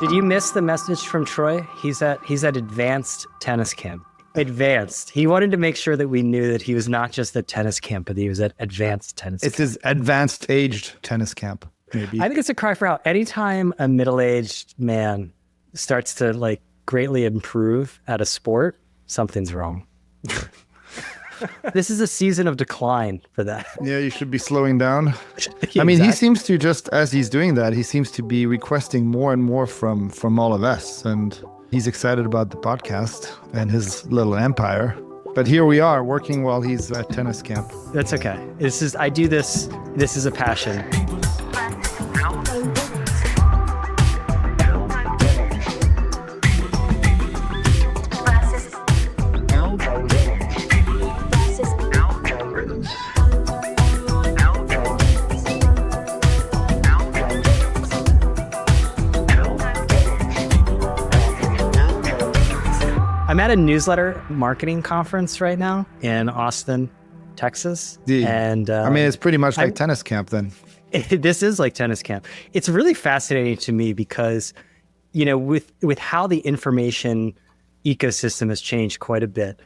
Did you miss the message from Troy? He's at advanced tennis camp. Advanced. He wanted to make sure that we knew that he was not just at tennis camp, but he was at advanced tennis camp. It's his advanced aged tennis camp, maybe. I think it's a cry for help. Anytime a middle-aged man starts to like greatly improve at a sport, something's wrong. This is a season of decline for that. Yeah, you should be slowing down. Yeah, I mean, exactly. he seems to, just as he's doing that, he seems to be requesting more and more from all of us. And he's excited about the podcast and his little empire. But here we are working while he's at tennis camp. That's okay. I do this. This is a passion. I'm at a newsletter marketing conference right now in Austin, Texas. And I mean, it's pretty much like tennis camp then. This is like tennis camp. It's really fascinating to me because, you know, with how the information ecosystem has changed quite a bit,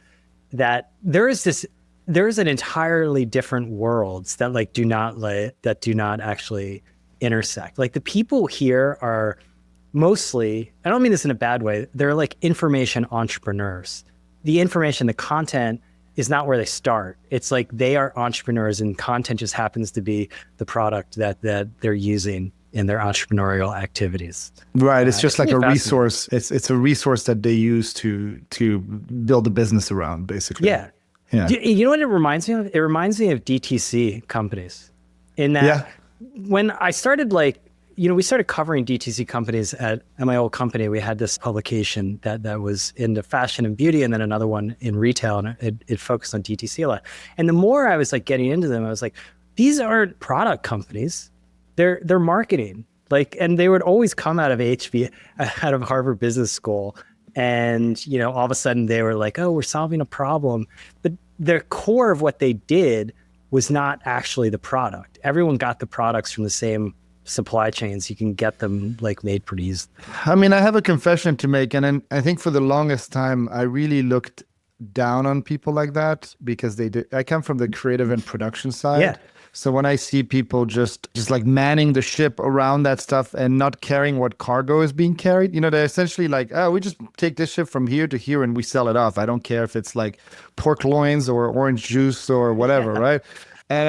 that there is an entirely different worlds that do not actually intersect. Like the people here are mostly, I don't mean this in a bad way, they're like information entrepreneurs. The content is not where they start. It's like they are entrepreneurs and content just happens to be the product that they're using in their entrepreneurial activities. Right. It's just like a resource. It's a resource that they use to build a business around, basically. Yeah. Yeah. You know what it reminds me of? It reminds me of DTC companies. In that when I started we started covering DTC companies at my old company. We had this publication that was into fashion and beauty, and then another one in retail, and it focused on DTC a lot. And the more I was like getting into them, I was like, these aren't product companies; they're marketing. And they would always come out of Harvard Business School, and all of a sudden they were like, oh, we're solving a problem, but the core of what they did was not actually the product. Everyone got the products from the same supply chains. You can get them made pretty easily. I mean, I have a confession to make, and I think for the longest time I really looked down on people like that because I come from the creative and production side. Yeah. So when I see people just like manning the ship around that stuff and not caring what cargo is being carried, they're essentially like, oh, we just take this ship from here to here and we sell it off. I don't care if it's like pork loins or orange juice or whatever, right? And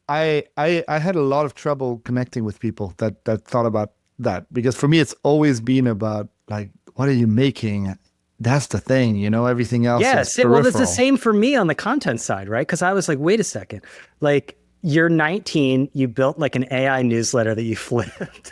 I had a lot of trouble connecting with people that thought about that, because for me, it's always been about like, what are you making? That's the thing, everything else is peripheral. Well, it's the same for me on the content side, right? Because I was like, wait a second, you're 19, you built an AI newsletter that you flipped.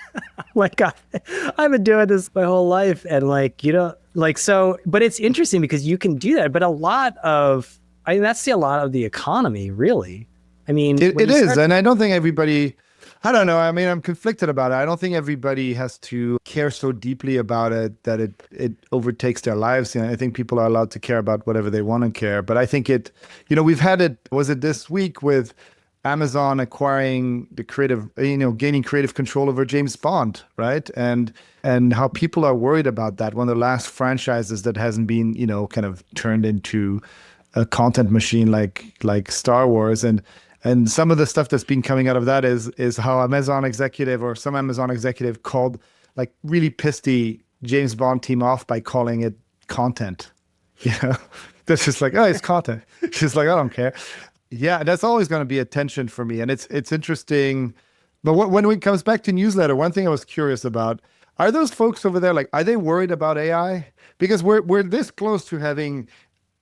I've been doing this my whole life. And but it's interesting because you can do that. But that's a lot of the economy, really. I mean, it is. And I don't think everybody, I don't know. I mean, I'm conflicted about it. I don't think everybody has to care so deeply about it that it overtakes their lives. I think people are allowed to care about whatever they want to care. But I think we've had it, was it this week with Amazon acquiring the creative, gaining creative control over James Bond, right? And how people are worried about that. One of the last franchises that hasn't been, kind of turned into a content machine like Star Wars. And some of the stuff that's been coming out of that is how some Amazon executive called really pissed the James Bond team off by calling it content. That's just like, oh, it's content. She's like, I don't care. Yeah, that's always going to be a tension for me. And it's interesting. But when it comes back to newsletter, one thing I was curious about, are those folks over there, are they worried about AI? Because we're this close to having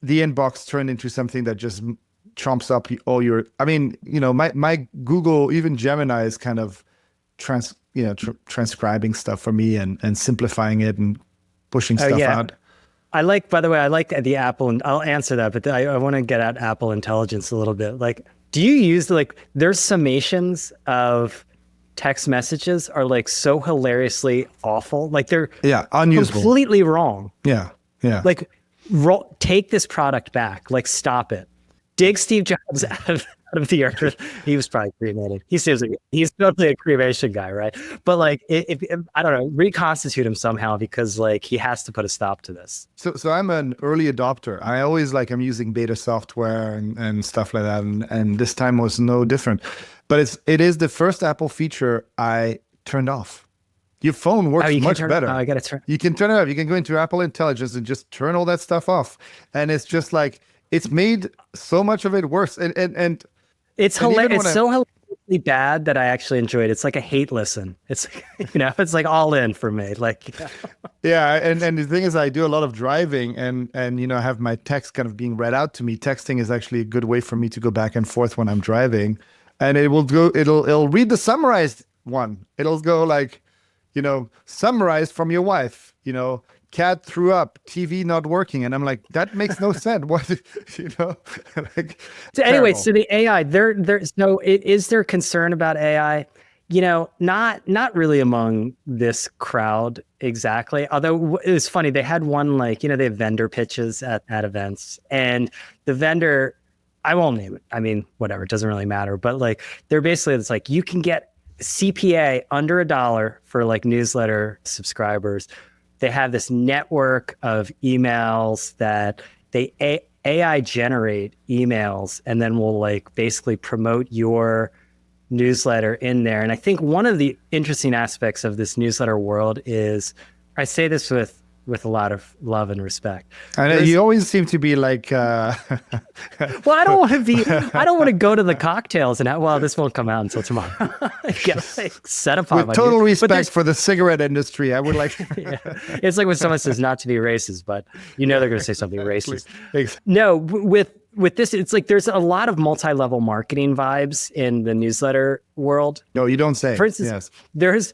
the inbox turned into something that just trumps up all your, my Google, even Gemini is kind of transcribing stuff for me and simplifying it and pushing stuff out. By the way, I like the Apple, and I'll answer that, but I want to get at Apple Intelligence a little bit. Do you use there's summations of text messages are so hilariously awful. They're unusable, completely wrong. Yeah. Take this product back. Stop it. Dig Steve Jobs out out of the earth. He was probably cremated. He seems like he's totally a cremation guy, right? But like, if I don't know, reconstitute him somehow because like he has to put a stop to this. So I'm an early adopter. I always I'm using beta software and stuff like that, and this time was no different. But it is the first Apple feature I turned off. Your phone works much better. I gotta turn. You can turn it off. You can go into Apple Intelligence and just turn all that stuff off, and it's just like it's made so much of it worse. And it's hilarious. It's so hilariously bad that I actually enjoyed it. It's like a hate listen. It's it's like all in for me. Like yeah, and the thing is, I do a lot of driving, and I have my text kind of being read out to me. Texting is actually a good way for me to go back and forth when I'm driving, and it'll read the summarized one. It'll go like, summarized from your wife, cat threw up, TV not working. And I'm like, that makes no sense. What, like, so anyway, so the AI, is there concern about AI? Not really among this crowd exactly. Although it was funny, they had one, they have vendor pitches at events, and the vendor, I won't name it. I mean, whatever, it doesn't really matter. But they're basically, it's like, you can get CPA under $1 for newsletter subscribers. They have this network of emails that they AI generate emails and then will basically promote your newsletter in there. And I think one of the interesting aspects of this newsletter world is, I say this with a lot of love and respect. I know you always seem to be like, well, I don't want to go to the cocktails and this won't come out until tomorrow. Set apart with total respect for the cigarette industry. I would like, yeah. It's like when someone says not to be racist, but they're going to say something racist. No, with this, it's like there's a lot of multi-level marketing vibes in the newsletter world. No, you don't say. For instance, yes.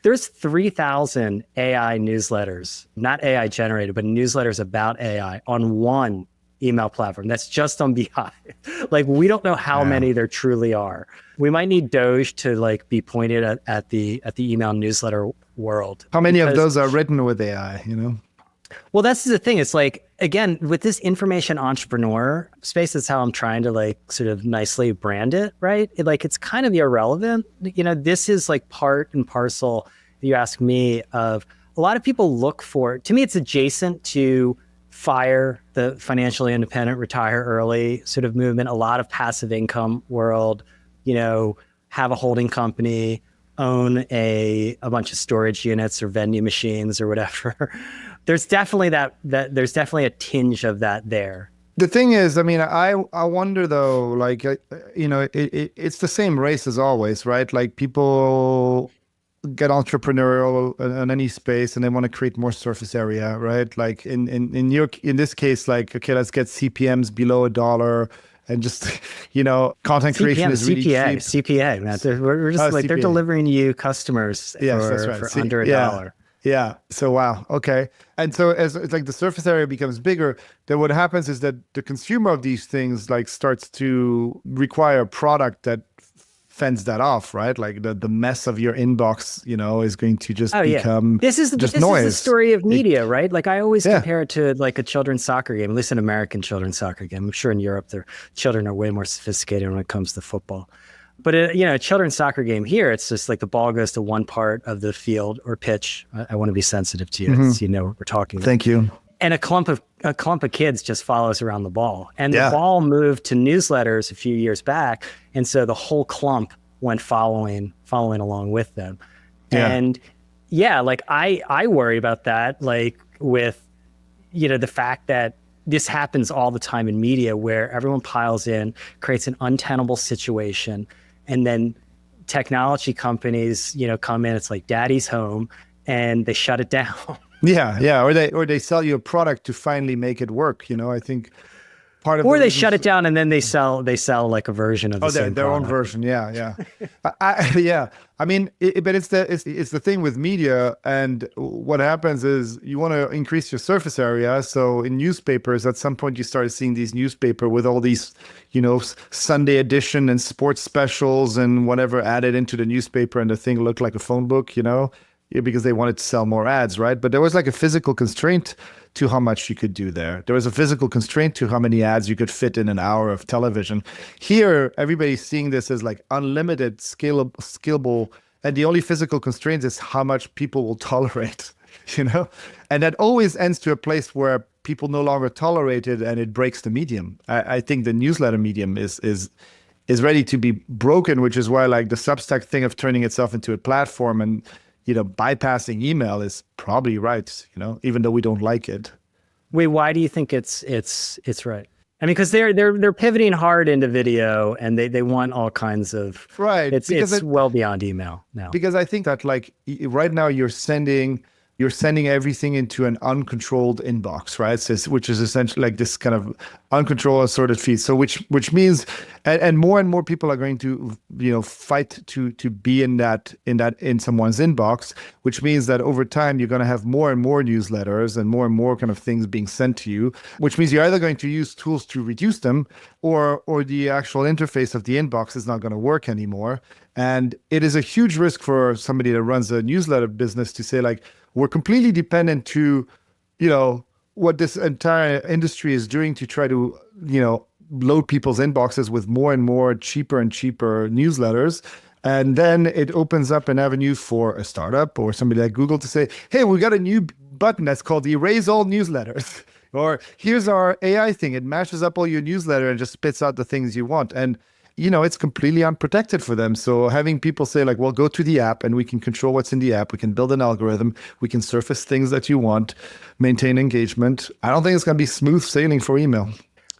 there's 3,000 AI newsletters, not AI generated, but newsletters about AI on one email platform. That's just on Beehive. We don't know how many there truly are. We might need Doge to be pointed at the email newsletter world. How many of those are written with AI? Well, that's the thing. It's again, with this information entrepreneur space, that's how I'm trying to sort of nicely brand it, right? It's kind of irrelevant. This is part and parcel, if you ask me, of a lot of people look for, to me, it's adjacent to FIRE, the financially independent, retire early sort of movement, a lot of passive income world, have a holding company, own a bunch of storage units or vending machines or whatever. There's definitely there's definitely a tinge of that there. The thing is, I wonder though, it's the same race as always, right? People get entrepreneurial in any space and they want to create more surface area, right? In this case, okay, let's get CPMs below $1 and just, content creation is really cheap. CPA, man. We're just CPA. They're delivering you customers for under $1. Yeah. So, wow. Okay. And so as it's the surface area becomes bigger, then what happens is that the consumer of these things starts to require a product that fends that off, right? The mess of your inbox, is going to just become this is noise. Is the story of media, right? I always compare it to a children's soccer game, at least an American children's soccer game. I'm sure in Europe, their children are way more sophisticated when it comes to football. But a children's soccer game here, it's just the ball goes to one part of the field or pitch. I want to be sensitive to you, so what we're talking about. Thank you. And a clump of kids just follows around the ball. And the ball moved to newsletters a few years back, and so the whole clump went following along with them. Yeah. And I worry about that, with the fact that this happens all the time in media where everyone piles in, creates an untenable situation, and then technology companies, come in, it's like daddy's home, and they shut it down. Yeah. Or they sell you a product to finally make it work. I think part of or they shut it down and then they sell a version of the same their product. own version. Yeah. Yeah. But it's the thing with media, and what happens is you want to increase your surface area. So in newspapers, at some point you started seeing these newspaper with all these, Sunday edition and sports specials and whatever added into the newspaper, and the thing looked like a phone book, because they wanted to sell more ads, right? But there was a physical constraint to how much you could do there. There was a physical constraint to how many ads you could fit in an hour of television. Here, everybody's seeing this as like unlimited, scalable, and the only physical constraint is how much people will tolerate, you know? And that always ends to a place where people no longer tolerate it and it breaks the medium. I think the newsletter medium is ready to be broken, which is why like the Substack thing of turning itself into a platform and, you know, bypassing email is probably right, you know, even though we don't like it. Wait, why do you think it's right? I mean, because they're pivoting hard into video and they want all kinds of right. It's well beyond email now. Because I think that like right now you're sending everything into an uncontrolled inbox, right? So, which is essentially like this kind of uncontrolled assorted feed. So which means, and more people are going to, you know, fight to be in someone's inbox, which means that over time you're going to have more and more newsletters and more kind of things being sent to you, which means you're either going to use tools to reduce them or the actual interface of the inbox is not going to work anymore. And it is a huge risk for somebody that runs a newsletter business to say like, we're completely dependent to, you know, what this entire industry is doing to try to, you know, load people's inboxes with more and more cheaper and cheaper newsletters. And then it opens up an avenue for a startup or somebody like Google to say, hey, we got a new button that's called Erase All Newsletters. Or here's our AI thing. It mashes up all your newsletter and just spits out the things you want. And you know, it's completely unprotected for them. So having people say like, well, go to the app and we can control what's in the app. We can build an algorithm. We can surface things that you want, maintain engagement. I don't think it's going to be smooth sailing for email.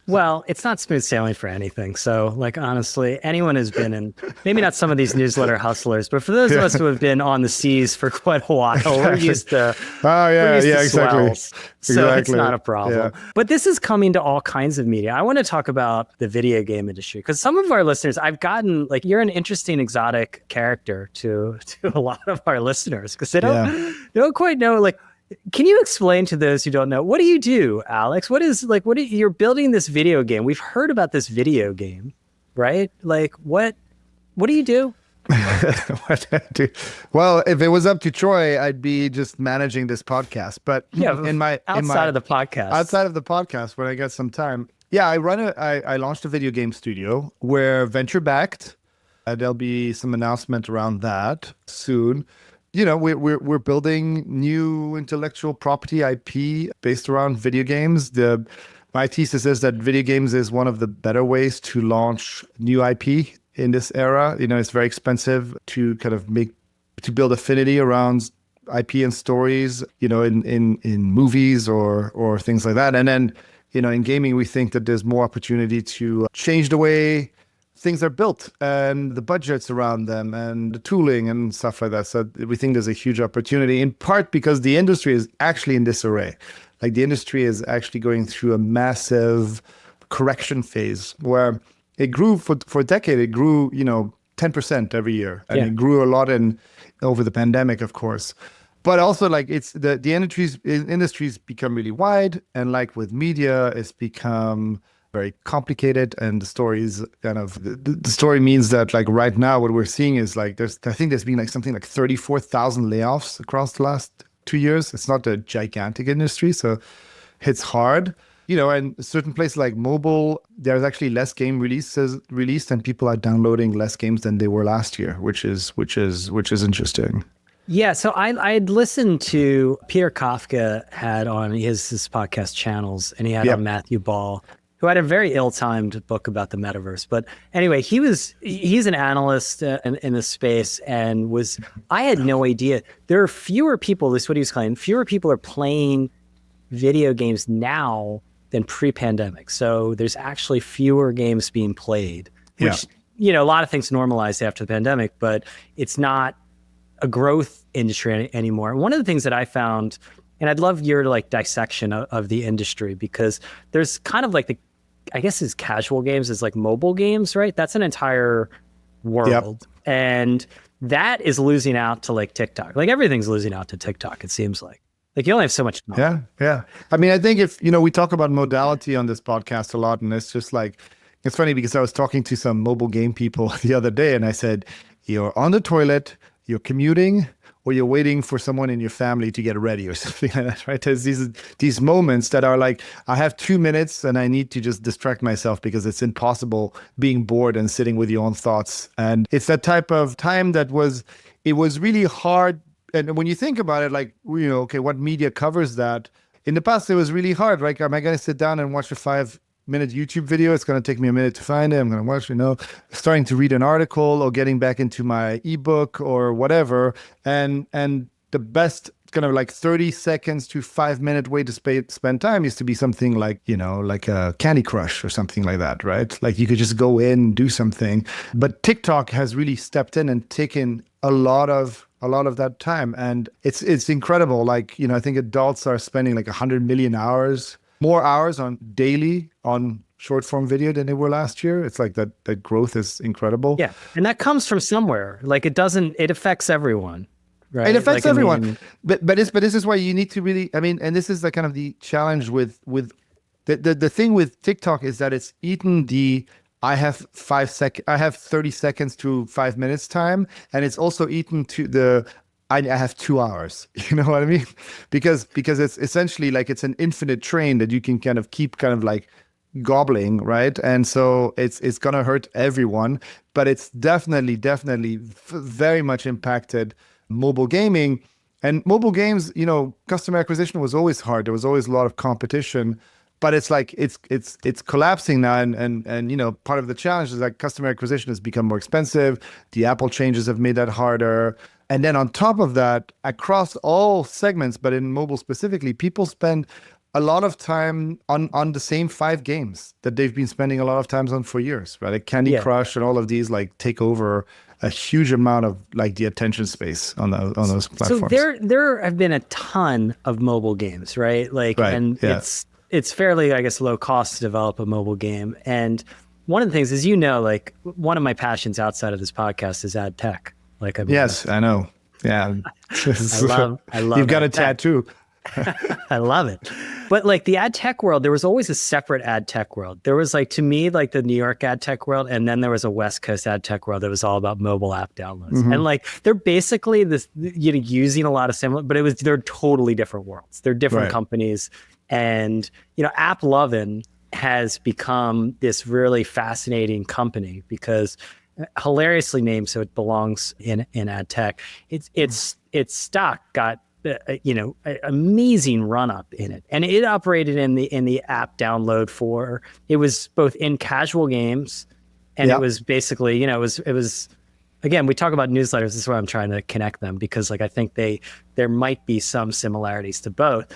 Well, it's not smooth sailing for anything. So like, honestly, anyone who's been in, maybe not some of these newsletter hustlers, but for those of us who have been on the seas for quite a while, we're used to, exactly. So it's not a problem. Yeah. But this is coming to all kinds of media. I want to talk about the video game industry because some of our listeners, I've gotten like, you're an interesting exotic character to a lot of our listeners because they don't quite know like, can you explain to those who don't know, what do you do, Alex? You're building this video game. We've heard about this video game, right? Like what do you do? What do I do? Well, if it was up to Troy, I'd be just managing this podcast. But outside of the podcast, when I get some time. Yeah, I launched a video game studio. We're venture backed. There'll be some announcement around that soon. You know, we're building new intellectual property IP based around video games. My thesis is that video games is one of the better ways to launch new IP in this era. You know, it's very expensive to kind of build affinity around IP and stories, you know, in movies or things like that. And then, you know, in gaming, we think that there's more opportunity to change the way things are built and the budgets around them and the tooling and stuff like that. So we think there's a huge opportunity, in part because the industry is actually in disarray. Like the industry is actually going through a massive correction phase where it grew for a decade. It grew, you know, 10% every year. And it grew a lot over the pandemic, of course. But also like it's the industry's become really wide. And like with media, it's become very complicated, and the story is kind of the story means that like right now what we're seeing is like there's been like something like 34,000 layoffs across the last 2 years. It's not a gigantic industry, so it's hard, you know. And certain places like mobile, there's actually less game released, and people are downloading less games than they were last year, which is interesting. Yeah, so I'd listened to Peter Kafka had on his podcast channels, and he had on Matthew Ball, who had a very ill-timed book about the metaverse. But anyway, he's an analyst in the space and I had no idea. There are fewer people, this is what he was claiming, fewer people are playing video games now than pre-pandemic. So there's actually fewer games being played, which, you know, a lot of things normalized after the pandemic, but it's not a growth industry anymore. And one of the things that I found, and I'd love your like dissection of the industry, because there's kind of like I guess it's casual games is like mobile games, right? That's an entire world. And that is losing out to like TikTok. Like everything's losing out to TikTok, it seems like. Like you only have so much time. Yeah. I mean, I think if, you know, we talk about modality on this podcast a lot, and it's just like, it's funny because I was talking to some mobile game people the other day and I said, you're on the toilet, you're commuting, or you're waiting for someone in your family to get ready or something like that, right? There's these moments that are like, I have 2 minutes and I need to just distract myself because it's impossible being bored and sitting with your own thoughts. And it's that type of time it was really hard. And when you think about it, like, okay, what media covers that? In the past, it was really hard. Like, am I going to sit down and watch a 5-minute YouTube video? It's going to take me a minute to find it. I'm going to watch, starting to read an article or getting back into my ebook or whatever. And the best kind of like 30 seconds to 5-minute way to spend time is to be something like, like a Candy Crush or something like that, right? Like you could just go in and do something. But TikTok has really stepped in and taken a lot of that time. And it's incredible. Like, I think adults are spending like 100 million more hours daily on short form video than they were last year. It's like that growth is incredible. Yeah. And that comes from somewhere. Like it affects everyone. Right. It affects everyone. But this is why you need to really, and this is the kind of the challenge with the thing with TikTok is that it's eaten I have 30 seconds to 5 minutes time. And it's also eaten to I have 2 hours. You know what I mean? Because it's essentially like it's an infinite train that you can kind of keep kind of like gobbling, right? And so it's going to hurt everyone, but it's definitely very much impacted mobile gaming. And mobile games, customer acquisition was always hard. There was always a lot of competition. But it's like it's collapsing now, and part of the challenge is that customer acquisition has become more expensive. The Apple changes have made that harder, and then on top of that, across all segments, but in mobile specifically, people spend a lot of time on the same 5 games that they've been spending a lot of times on for years, right? Like Candy Crush and all of these like take over a huge amount of like the attention space on those platforms. So there have been a ton of mobile games, right? Like, right. And yeah. It's fairly, I guess, low cost to develop a mobile game. And one of the things is, like one of my passions outside of this podcast is ad tech. Like, yes, I know. Yeah. I love You've got a tattoo. I love it. But like the ad tech world, there was always a separate ad tech world. There was like, to me, like the New York ad tech world. And then there was a West Coast ad tech world that was all about mobile app downloads. Mm-hmm. And like, they're basically this, using a lot of similar, but they're totally different worlds. They're different companies. And, AppLovin has become this really fascinating company because hilariously named, so it belongs in ad tech. Its stock got an amazing run up in it, and it operated in the app download it was both in casual games, and it was basically it was again, we talk about newsletters. This is why I'm trying to connect them, because like I think there might be some similarities to both.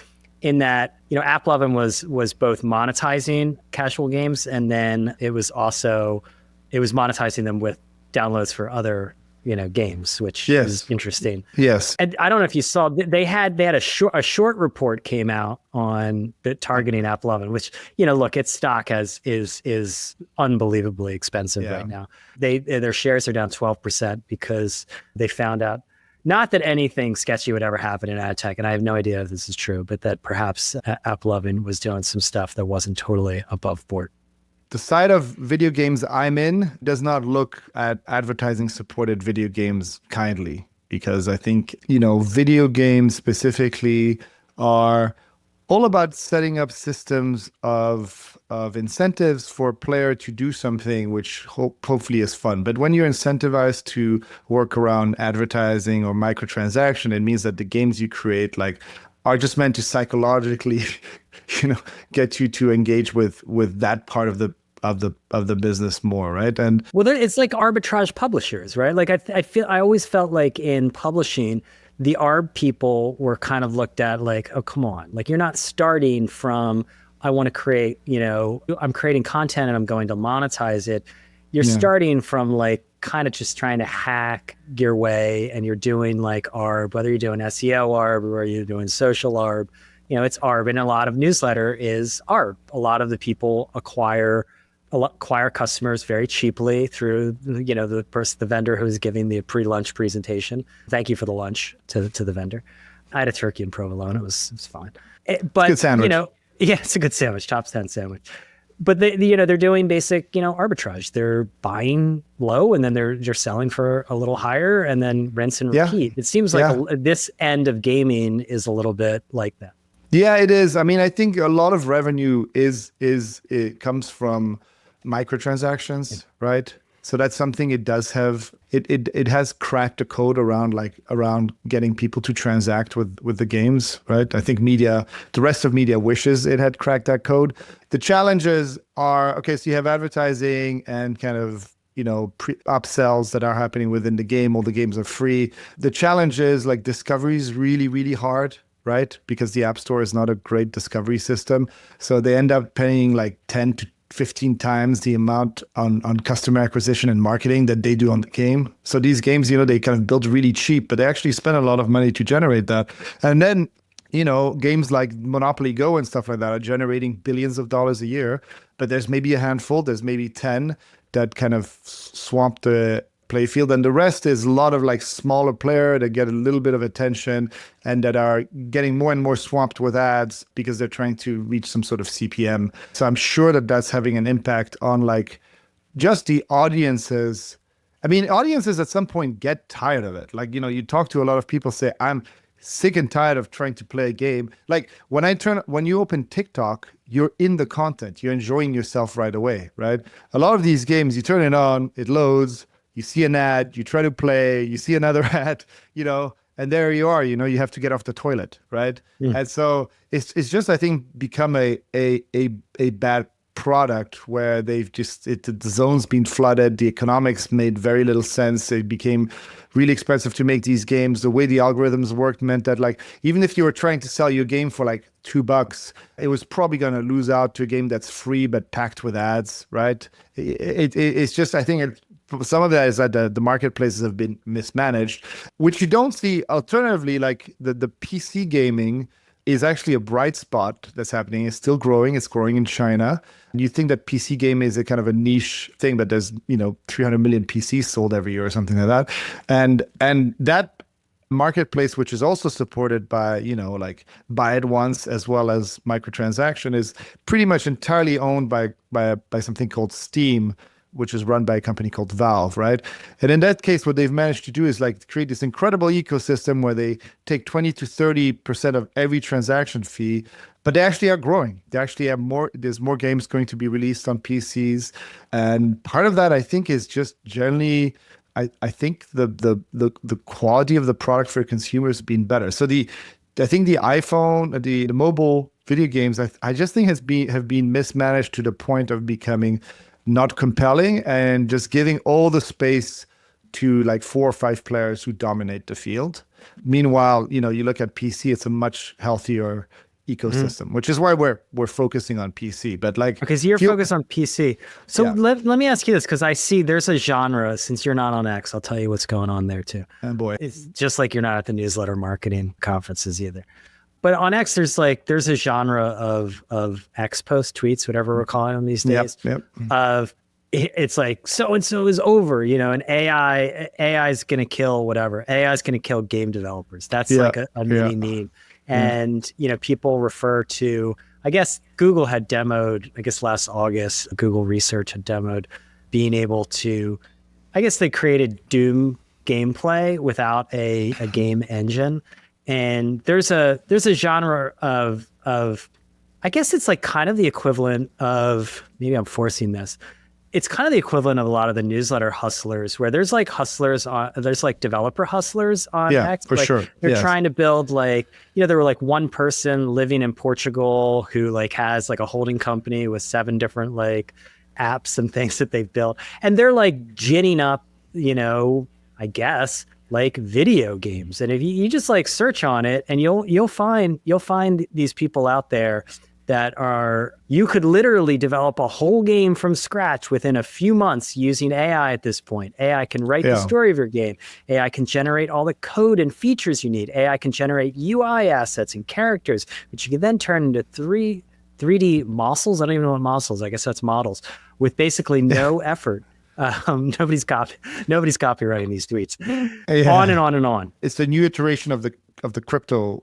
In that, AppLovin was both monetizing casual games, and then it was monetizing them with downloads for other games, which is interesting. Yes. And I don't know if you saw, they had a short report came out on the targeting AppLovin, which look, its stock is unbelievably expensive right now. Their shares are down 12% because they found out. Not that anything sketchy would ever happen in ad tech, and I have no idea if this is true, but that perhaps AppLovin was doing some stuff that wasn't totally above board. The side of video games I'm in does not look at advertising-supported video games kindly, because I think, video games specifically are all about setting up systems of incentives for a player to do something which hopefully is fun. But when you're incentivized to work around advertising or microtransaction, it means that the games you create are just meant to psychologically, get you to engage with that part of the business more, right? And it's like arbitrage publishers, right? Like I always felt like in publishing, the ARB people were kind of looked at like, oh, come on. Like, you're not starting from, I want to create, I'm creating content and I'm going to monetize it. You're starting from like kind of just trying to hack your way, and you're doing like ARB, whether you're doing SEO ARB or you're doing social ARB, it's ARB. And a lot of newsletter is ARB. A lot of the people acquire customers very cheaply through, the vendor who's giving the pre-lunch presentation. Thank you for the lunch to the vendor. I had a turkey and provolone. It was fine. But, good sandwich. It's a good sandwich, top 10 sandwich. but they're doing basic, arbitrage. They're buying low and then they're selling for a little higher and then rinse and repeat. It seems like this end of gaming is a little bit like that. Yeah, it is. I mean, I think a lot of revenue it comes from microtransactions, right? So that's something it does have. It has cracked the code around getting people to transact with the games, right? I think the rest of media wishes it had cracked that code. The challenges are, okay, so you have advertising and kind of, upsells that are happening within the game. All the games are free. The challenge is like discovery is really, really hard, right? Because the App Store is not a great discovery system. So they end up paying like 10 to 15 times the amount on customer acquisition and marketing that they do on the game. So these games, they kind of build really cheap, but they actually spend a lot of money to generate that. And then, games like Monopoly Go and stuff like that are generating billions of dollars a year, but there's maybe a handful, there's maybe 10 that kind of swamp the playfield, and the rest is a lot of like smaller player that get a little bit of attention and that are getting more and more swamped with ads because they're trying to reach some sort of CPM. So I'm sure that that's having an impact on like just the audiences. I mean, audiences at some point get tired of it. Like, you talk to a lot of people say, I'm sick and tired of trying to play a game. Like when you open TikTok, you're in the content, you're enjoying yourself right away, right? A lot of these games, you turn it on, it loads, you see an ad, you try to play, you see another ad, and there you are, you have to get off the toilet, right? And so it's just, I think, become a bad product where the zone's been flooded, the economics made very little sense. It became really expensive to make these games. The way the algorithms worked meant that like, even if you were trying to sell your game for like $2, it was probably going to lose out to a game that's free but packed with ads, right? It's just, I think some of that is that the marketplaces have been mismanaged, which you don't see. Alternatively, like the PC gaming is actually a bright spot that's happening. It's still growing. It's growing in China. And you think that PC game is a kind of a niche thing, but there's 300 million PCs sold every year or something like that, and that marketplace, which is also supported by like buy it once as well as microtransaction, is pretty much entirely owned by something called Steam, which is run by a company called Valve, right? And in that case, what they've managed to do is like create this incredible ecosystem where they take 20 to 30% of every transaction fee, but they actually are growing. They actually have there's more games going to be released on PCs. And part of that, I think, is just generally, I think the quality of the product for consumers being better. So I think the iPhone, the mobile video games, I just think have been mismanaged to the point of becoming not compelling and just giving all the space to like 4 or 5 players who dominate the field. Meanwhile, you look at PC, it's a much healthier ecosystem, which is why we're focusing on PC. But like, because you're focused on PC. So let me ask you this, because I see there's a genre, since you're not on X, I'll tell you what's going on there too. And boy, it's just like you're not at the newsletter marketing conferences either. But on X, there's a genre of X post tweets, whatever we're calling them these days. Of it's like so and so is over, and AI is going to kill whatever. AI is going to kill game developers. That's like a mini meme. And people refer to, I guess Google had demoed, I guess last August, Google Research had demoed being able to, I guess they created Doom gameplay without a game engine. And there's a genre of I guess it's like kind of the equivalent of, maybe I'm forcing this, it's kind of the equivalent of a lot of the newsletter hustlers, where there's like there's like developer hustlers on X. For sure. They're trying to build like, there were like one person living in Portugal who like has like a holding company with 7 different like apps and things that they've built. And they're like ginning up, I guess, like video games. And if you just like search on it, and you'll find these people out there that you could literally develop a whole game from scratch within a few months using AI at this point. AI can write the story of your game. AI can generate all the code and features you need. AI can generate UI assets and characters, which you can then turn into 3D mossels. I don't even know what mossels, I guess that's models, with basically no effort. Nobody's copywriting these tweets. On and on and on. It's the new iteration of the crypto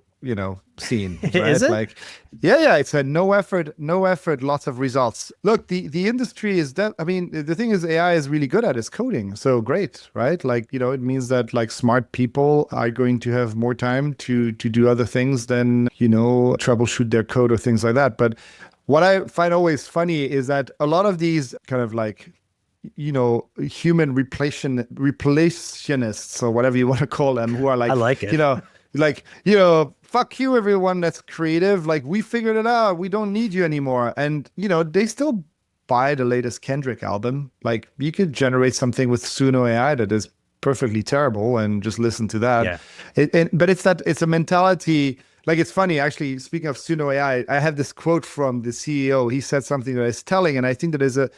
scene, Is right? it? Like, yeah, it's a no effort, lots of results. Look, the industry is that, I mean, the thing is AI is really good at is coding. So great, right? Like, it means that like smart people are going to have more time to do other things than, troubleshoot their code or things like that. But what I find always funny is that a lot of these kind of like human replacationists or whatever you want to call them, who are I like, like it. fuck you, everyone that's creative. Like, we figured it out. We don't need you anymore. And, they still buy the latest Kendrick album. Like, you could generate something with Suno AI that is perfectly terrible and just listen to that. Yeah. But it's a mentality. Like, it's funny, actually, speaking of Suno AI, I have this quote from the CEO. He said something that is telling, and I think that there's a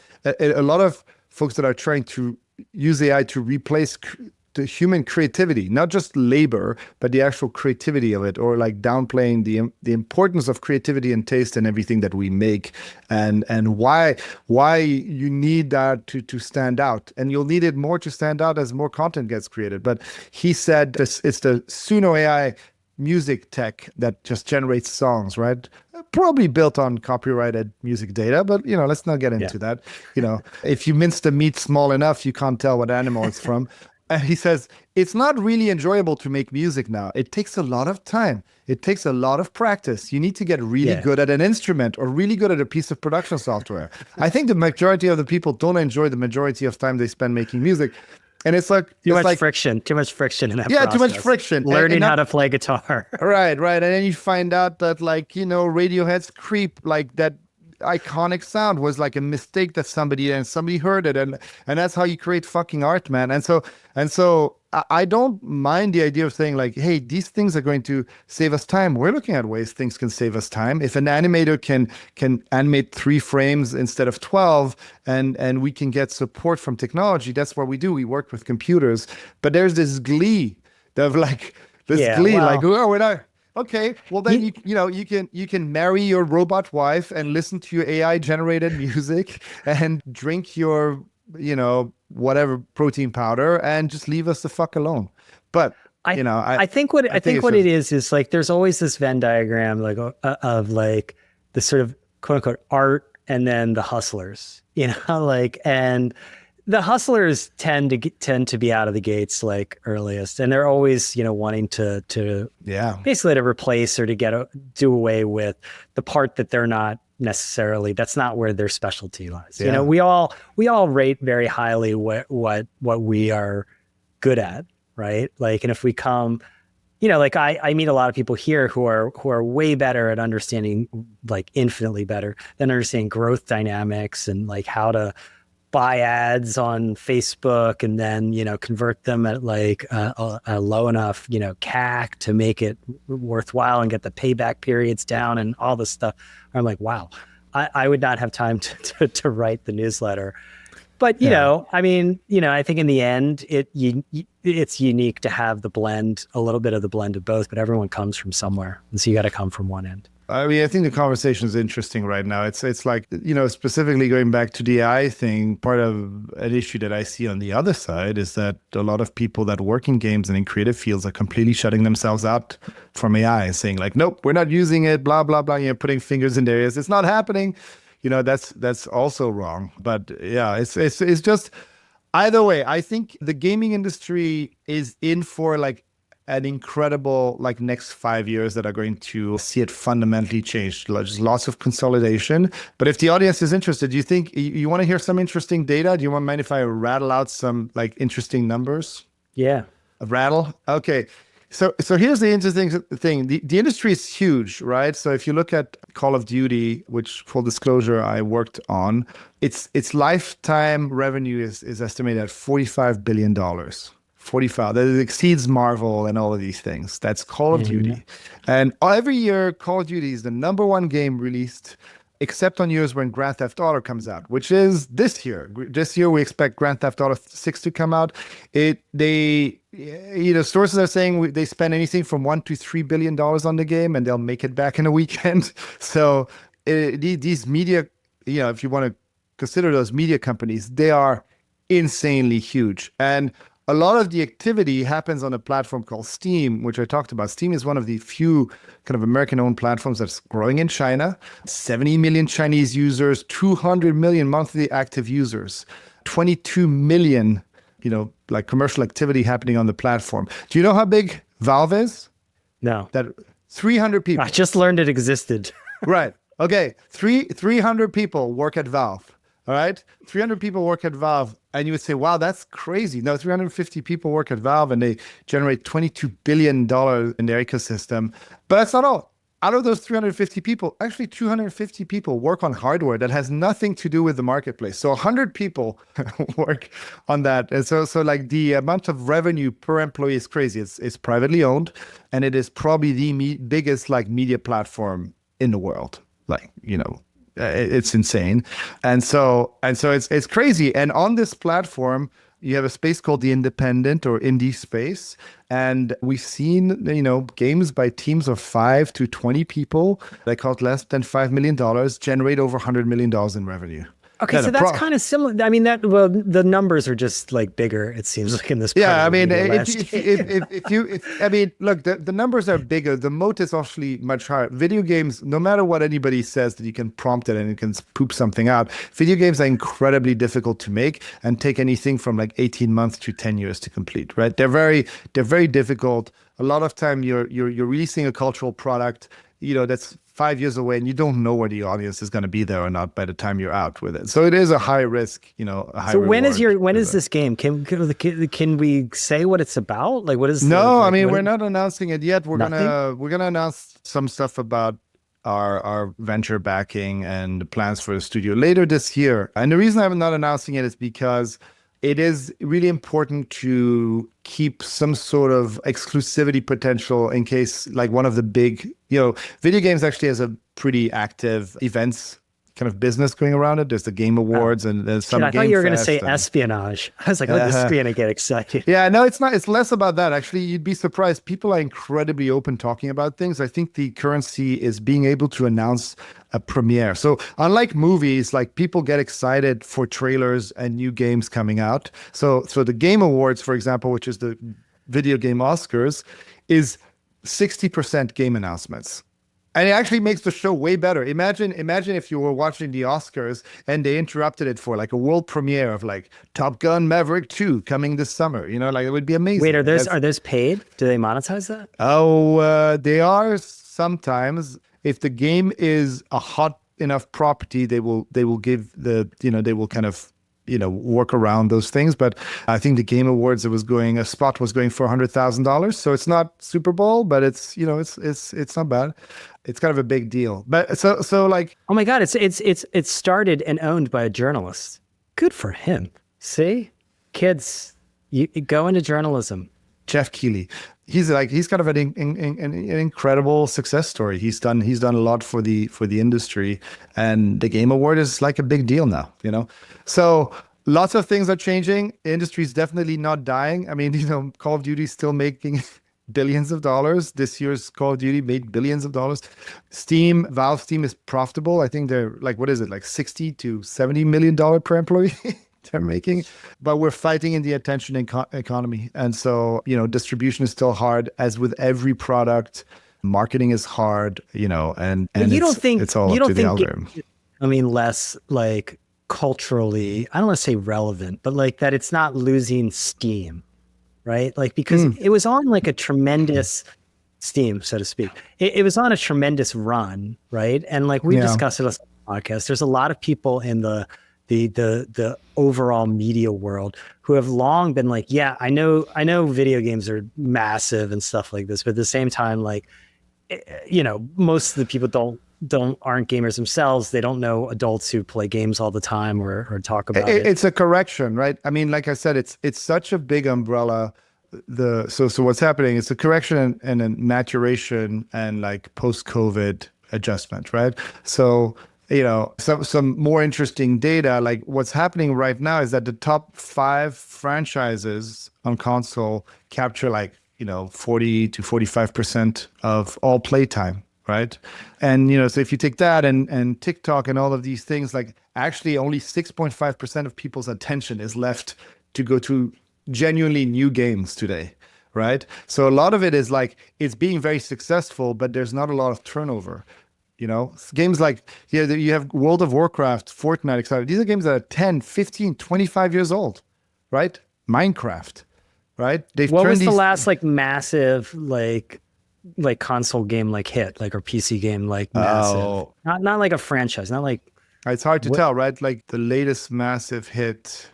lot of folks that are trying to use AI to replace the human creativity, not just labor, but the actual creativity of it, or like downplaying the importance of creativity and taste in everything that we make, and why you need that to stand out, and you'll need it more to stand out as more content gets created. But he said this, it's the Suno AI music tech that just generates songs, right? Probably built on copyrighted music data, but let's not get into that. If you mince the meat small enough, you can't tell what animal it's from. And he says, it's not really enjoyable to make music now. It takes a lot of time. It takes a lot of practice. You need to get really good at an instrument or really good at a piece of production software. I think the majority of the people don't enjoy the majority of time they spend making music. And it's like too much friction in that process. Too much friction. Learning how to play guitar. Right. And then you find out that Radiohead's Creep, like that iconic sound was like a mistake that somebody heard it, and that's how you create fucking art, man. And so I don't mind the idea of saying like, hey, these things are going to save us time. We're looking at ways things can save us time. If an animator can animate 3 frames instead of 12, and we can get support from technology, that's what we do. We work with computers. But there's this glee of like like, oh, we're not. Okay, well then you can marry your robot wife and listen to your AI generated music and drink your whatever protein powder and just leave us the fuck alone. But I think what it is like there's always this Venn diagram like of like the sort of quote unquote art and then the hustlers, and the hustlers tend to be out of the gates like earliest, and they're always wanting to basically to replace or to do away with the part that they're not necessarily, that's not where their specialty lies. We all rate very highly what we are good at, right? Like, and if we come, like I meet a lot of people here who are way better at understanding, like infinitely better than understanding growth dynamics and like how to buy ads on Facebook and then, convert them at like a low enough, CAC to make it worthwhile and get the payback periods down and all this stuff. I'm like, wow, I would not have time to write the newsletter. But, I mean, I think in the end, it's unique to have a little bit of the blend of both, but everyone comes from somewhere. And so you got to come from one end. I mean, I think the conversation is interesting right now. It's like, specifically going back to the AI thing, part of an issue that I see on the other side is that a lot of people that work in games and in creative fields are completely shutting themselves out from AI, saying like, nope, we're not using it, blah, blah, blah, putting fingers in their ears. It's not happening. That's also wrong. But yeah, it's just either way. I think the gaming industry is in for like an incredible like next 5 years that are going to see it fundamentally change. Just lots of consolidation. But if the audience is interested, do you think you want to hear some interesting data? Do you mind if I rattle out some like interesting numbers? Yeah. A rattle? Okay. So here's the interesting thing. The industry is huge, right? So if you look at Call of Duty, which full disclosure I worked on, its lifetime revenue is estimated at $45 billion. 45. That exceeds Marvel and all of these things. That's Call of Duty. And every year, Call of Duty is the #1 game released, except on years when Grand Theft Auto comes out, which is this year. This year, we expect Grand Theft Auto 6 to come out. Sources are saying they spend anything from $1 to $3 billion on the game, and they'll make it back in a weekend. So these media, if you want to consider those media companies, they are insanely huge. And a lot of the activity happens on a platform called Steam, which I talked about. Steam is one of the few kind of American-owned platforms that's growing in China. 70 million Chinese users, 200 million monthly active users, 22 million, like commercial activity happening on the platform. Do you know how big Valve is? No. That 300 people. I just learned it existed. Right. Okay. 300 people work at Valve. All right. 300 people work at Valve. And you would say, wow, that's crazy. No, 350 people work at Valve and they generate $22 billion in their ecosystem. But that's not all. Out of those 350 people, actually 250 people work on hardware that has nothing to do with the marketplace. So 100 people work on that. And so like the amount of revenue per employee is crazy. It's privately owned, and it is probably the biggest like media platform in the world. Like, it's insane. And so it's crazy. And on this platform, you have a space called the independent or indie space. And we've seen, games by teams of 5 to 20 people that cost less than $5 million generate over $100 million in revenue. Okay, so that's kind of similar. I mean, the numbers are just like bigger, it seems like in this. Yeah, I mean, look, the numbers are bigger. The moat is actually much higher. Video games, no matter what anybody says that you can prompt it and it can poop something out, video games are incredibly difficult to make and take anything from like 18 months to 10 years to complete, right? They're very difficult. A lot of time you're releasing a cultural product, that's 5 years away, and you don't know where the audience is going to be there or not by the time you're out with it. So it is a high risk, a high So reward. when is this game? Can we say what it's about? Like, what is? No, I mean, we're not announcing it yet. We're gonna announce some stuff about our venture backing and plans for the studio later this year. And the reason I'm not announcing it is because it is really important to keep some sort of exclusivity potential in case like one of the big, video games actually has a pretty active events kind of business going around it. There's the Game Awards and there's some I thought you were going to say espionage. I was like, this is going to get excited. Yeah, no, it's not. It's less about that. Actually, you'd be surprised. People are incredibly open talking about things. I think the currency is being able to announce a premiere. So unlike movies, like people get excited for trailers and new games coming out. So the Game Awards, for example, which is the video game Oscars, is 60% game announcements. And it actually makes the show way better. Imagine if you were watching the Oscars and they interrupted it for like a world premiere of like Top Gun Maverick 2 coming this summer. Like it would be amazing. Wait, are those paid? Do they monetize that? Oh, they are sometimes. If the game is a hot enough property, they will give they will kind of work around those things. But I think the Game Awards, a spot was going for $100,000. So it's not Super Bowl, but it's it's not bad. It's kind of a big deal. But so like, oh my God, it's started and owned by a journalist. Good for him. See, kids, you go into journalism. Jeff Keighley, he's kind of an incredible success story. He's done a lot for the industry, and the Game Award is like a big deal now. So lots of things are changing. The industry is definitely not dying. I mean, Call of Duty is still making billions of dollars. This year's Call of Duty made billions of dollars. Valve Steam is profitable. I think they're like, what is it, like $60 to $70 million per employee? They're making, but we're fighting in the attention economy. And so, distribution is still hard, as with every product. Marketing is hard, and you don't think it's all up to the algorithm. Less like culturally, I don't want to say relevant, but like that it's not losing steam, right? Like, because it was on like a tremendous steam, so to speak. It was on a tremendous run, right? And like we discussed it on the podcast, there's a lot of people in the overall media world who have long been like, yeah, I know video games are massive and stuff like this, but at the same time, like, most of the people aren't gamers themselves. They don't know adults who play games all the time or talk about it. It's a correction, right? I mean, like I said, it's such a big umbrella. So what's happening is a correction and a maturation and like post-COVID adjustment, right? So some more interesting data, like what's happening right now is that the top 5 franchises on console capture like, 40 to 45% of all playtime, right? And, so if you take that and TikTok and all of these things, like actually only 6.5% of people's attention is left to go to genuinely new games today, right? So a lot of it is like it's being very successful, but there's not a lot of turnover. Games like, you have World of Warcraft, Fortnite, etc. These are games that are 10, 15, 25 years old, right? Minecraft, right? What was the last like massive like console game like hit, like, or PC game like massive? Not like a franchise, not like. It's hard to tell, right? Like the latest massive hit.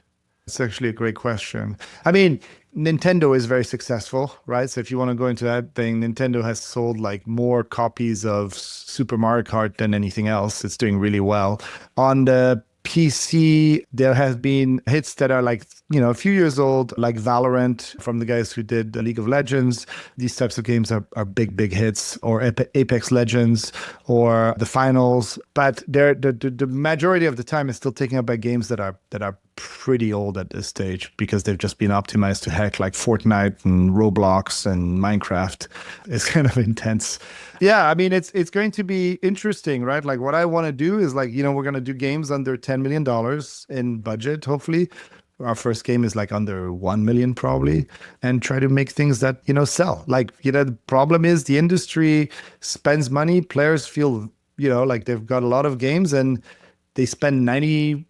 It's actually a great question. I mean, Nintendo is very successful, right? So if you want to go into that thing, Nintendo has sold like more copies of Super Mario Kart than anything else. It's doing really well. On the PC, there have been hits that are like, a few years old, like Valorant from the guys who did League of Legends. These types of games are big, big hits, or Apex Legends, or the finals. But the majority of the time is still taken up by games that are pretty old at this stage, because they've just been optimized to heck, like Fortnite and Roblox and Minecraft. It's kind of intense. Yeah, I mean, it's going to be interesting, right? Like what I want to do is like, we're going to do games under $10 million in budget, hopefully. Our first game is like under 1 million probably, and try to make things that, sell. Like, the problem is the industry spends money. Players feel, like they've got a lot of games and they spend 90%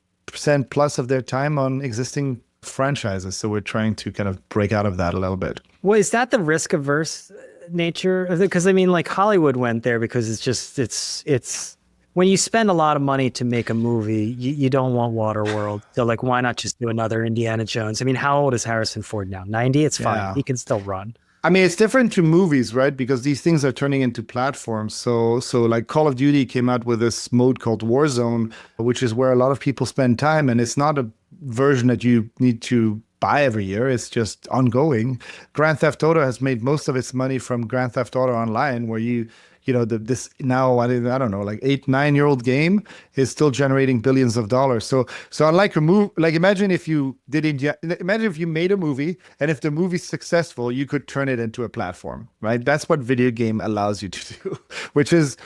plus of their time on existing franchises. So we're trying to kind of break out of that a little bit. Well, is that the risk averse nature of it? Because I mean, like Hollywood went there because it's when you spend a lot of money to make a movie, you don't want Waterworld. So like, why not just do another Indiana Jones? I mean, how old is Harrison Ford now? 90? It's fine. He can still run. I mean, it's different to movies, right? Because these things are turning into platforms. So like Call of Duty came out with this mode called Warzone, which is where a lot of people spend time. And it's not a version that you need to buy every year. It's just ongoing. Grand Theft Auto has made most of its money from Grand Theft Auto Online, where this now, I don't know, like 8-9-year-old game is still generating billions of dollars. So unlike a movie, like imagine if you made a movie, and if the movie's successful, you could turn it into a platform, right? That's what video game allows you to do, which is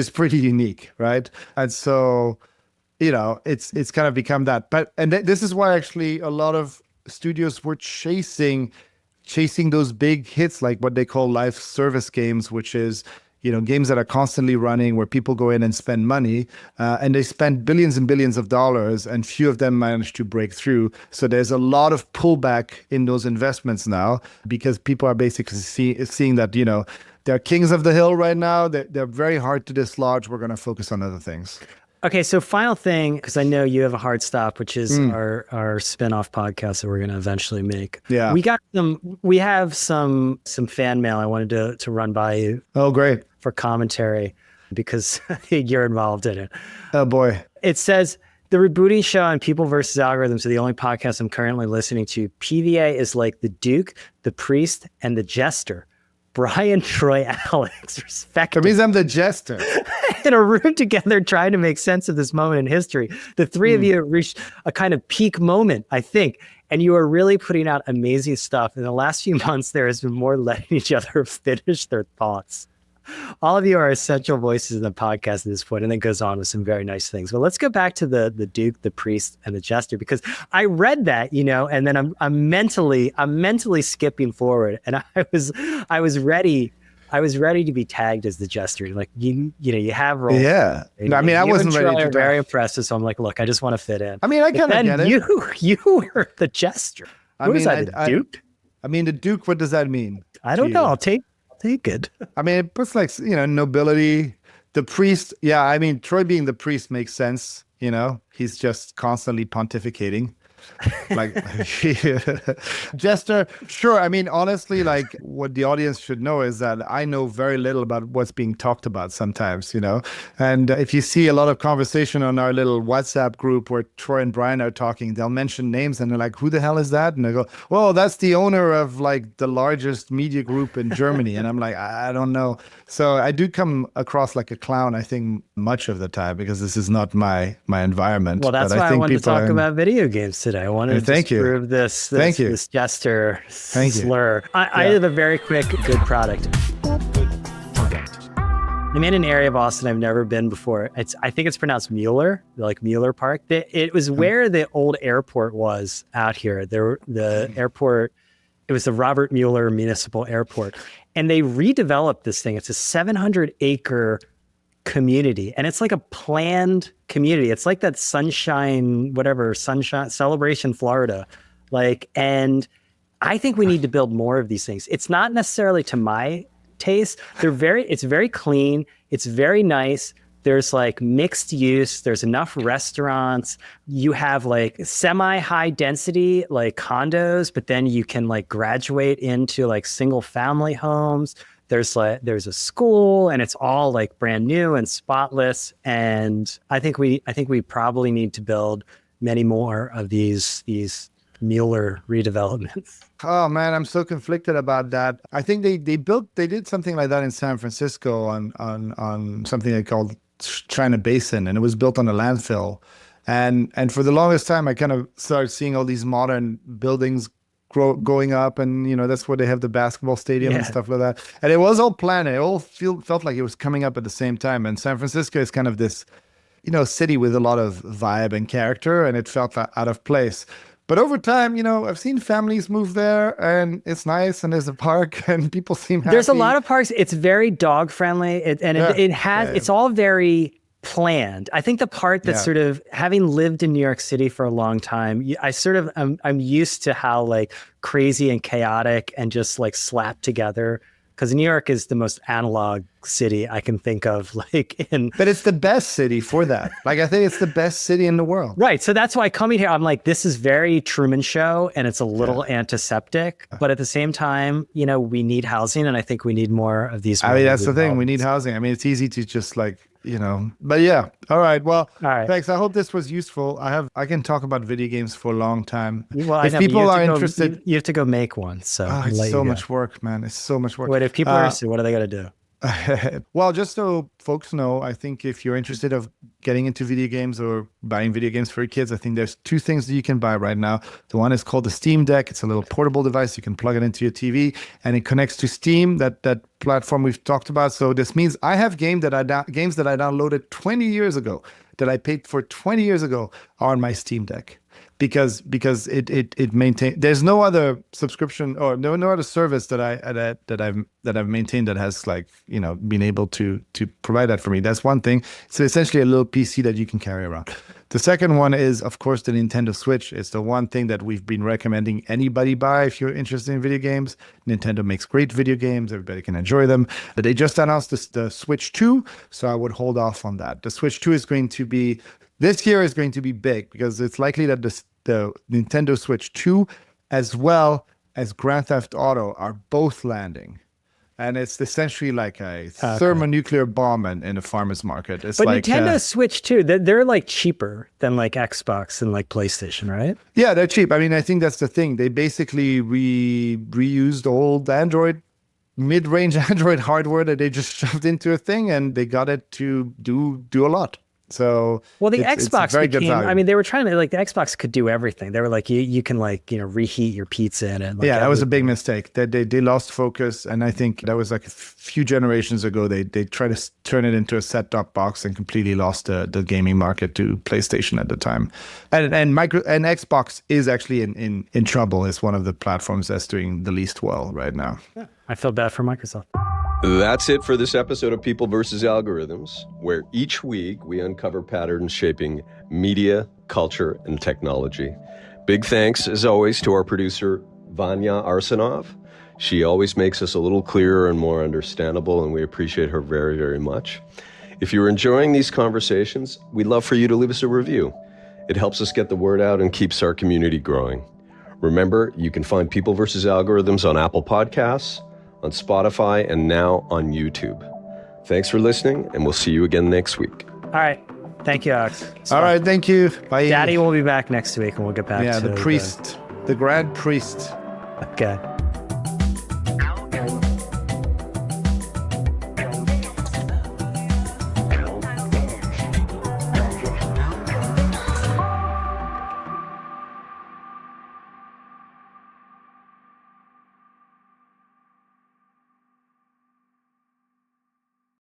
pretty unique, right? And so, it's kind of become that. But this is why actually a lot of studios were chasing those big hits, like what they call live service games, which is, games that are constantly running, where people go in and spend money, and they spend billions and billions of dollars, and few of them manage to break through. So there's a lot of pullback in those investments now, because people are basically seeing that, they're kings of the hill right now. They're very hard to dislodge. We're going to focus on other things. Okay, so final thing, because I know you have a hard stop, which is our spin-off podcast that we're going to eventually make. Yeah, we have some fan mail I wanted to run by you. Oh, great. For commentary, because you're involved in it. Oh boy. It says, the Rebooting Show and People versus Algorithms are the only podcast I'm currently listening to. PVA is like the Duke, the Priest, and the Jester. Brian, Troy, Alex, respectively. That means I'm the jester. In a room together trying to make sense of this moment in history. The three of you have reached a kind of peak moment, I think, and you are really putting out amazing stuff. In the last few months, there has been more letting each other finish their thoughts. All of you are essential voices in the podcast at this point, and it goes on with some very nice things. But let's go back to the Duke, the Priest, and the Jester, because I read that, and then I'm mentally skipping forward, and I was ready to be tagged as the Jester. Like you have roles. Yeah, I mean, I wasn't ready to. Very impressive. So I'm like, look, I just want to fit in. I mean, I kind of get it. You were the Jester. The Duke? I mean, the Duke. What does that mean? I don't know. I'll take it. I mean, it puts like, nobility. The Priest. Yeah, I mean, Troy being the Priest makes sense. He's just constantly pontificating. Like Jester, sure. I mean, honestly, like what the audience should know is that I know very little about what's being talked about sometimes, and if you see a lot of conversation on our little WhatsApp group where Troy and Brian are talking, they'll mention names and they're like, who the hell is that? And I go, well, that's the owner of like the largest media group in Germany. And I'm like, I don't know. So I do come across like a clown, I think, much of the time, because this is not my environment. Well, that's why I wanted to talk about video games today. I wanted to prove this Jester slur. I have a very quick good product. I'm in an area of Austin I've never been before. I think it's pronounced Mueller, like Mueller Park. It was where the old airport was out here. The airport, it was the Robert Mueller Municipal Airport. And they redeveloped this thing. It's a 700-acre community. And it's like a planned community. It's like that Sunshine Celebration, Florida. And I think we need to build more of these things. It's not necessarily to my taste. It's very clean. It's very nice. There's like mixed use. There's enough restaurants. You have like semi-high density like condos, but then you can like graduate into like single family homes. There's a school, and it's all like brand new and spotless. And I think we probably need to build many more of these Mueller redevelopments. Oh man, I'm so conflicted about that. I think they did something like that in San Francisco on something they called China Basin, and it was built on a landfill. And for the longest time, I kind of started seeing all these modern buildings going up, and that's where they have the basketball stadium and stuff like that. And it was all planned. It all felt like it was coming up at the same time. And San Francisco is kind of this, city with a lot of vibe and character, and it felt out of place. But over time, I've seen families move there, and it's nice, and there's a park, and people seem happy. There's a lot of parks. It's very dog friendly, it's all very planned. I think the part that's sort of, having lived in New York City for a long time, I'm used to how like crazy and chaotic and just like slapped together. Because New York is the most analog city I can think of, But it's the best city for that. Like, I think it's the best city in the world. Right. So that's why coming here, I'm like, this is very Truman Show, and it's a little antiseptic. But at the same time, we need housing, and I think we need more of these. I mean, that's the thing. We need housing. I mean, it's easy to just but yeah. All right. Well, thanks. I hope this was useful. I can talk about video games for a long time. Well, if people are interested, you have to go make one. So it's so much work, man. It's so much work. Wait, if people are interested, what are they going to do? Well, just so folks know, I think if you're interested of getting into video games or buying video games for your kids, I think there's two things that you can buy right now. The one is called the Steam Deck. It's a little portable device. You can plug it into your TV, and it connects to Steam, that platform we've talked about. So this means I have games that I downloaded 20 years ago, that I paid for 20 years ago, are on my Steam Deck. Because it maintains. There's no other subscription or no other service that I've maintained that has been able to provide that for me. That's one thing. So essentially a little PC that you can carry around. The second one is, of course, the Nintendo Switch. It's the one thing that we've been recommending anybody buy if you're interested in video games. Nintendo makes great video games. Everybody can enjoy them. But they just announced the Switch 2, so I would hold off on that. The Switch 2 this year is going to be big, because it's likely that the Nintendo Switch 2 as well as Grand Theft Auto are both landing. And it's essentially like a thermonuclear bomb in a farmer's market. But Nintendo Switch 2, they're like cheaper than like Xbox and like PlayStation, right? Yeah, they're cheap. I mean, I think that's the thing. They basically reused old mid-range Android hardware that they just shoved into a thing, and they got it to do a lot. So the Xbox became, I mean, they were trying to, the Xbox could do everything. They were like, you can reheat your pizza in it. That was a big mistake. They lost focus. And I think that was like a few generations ago, they tried to turn it into a set-top box and completely lost the gaming market to PlayStation at the time. And Xbox is actually in trouble. It's one of the platforms that's doing the least well right now. Yeah, I feel bad for Microsoft. That's it for this episode of People vs. Algorithms, where each week we uncover patterns shaping media, culture, and technology. Big thanks, as always, to our producer, Vanya Arsenov. She always makes us a little clearer and more understandable, and we appreciate her very, very much. If you're enjoying these conversations, we'd love for you to leave us a review. It helps us get the word out and keeps our community growing. Remember, you can find People vs. Algorithms on Apple Podcasts, on Spotify, and now on YouTube. Thanks for listening, and we'll see you again next week. All right. Thank you, Alex. All right. Thank you. Bye. Daddy will be back next week, and we'll get back to the priest, the grand priest. Okay.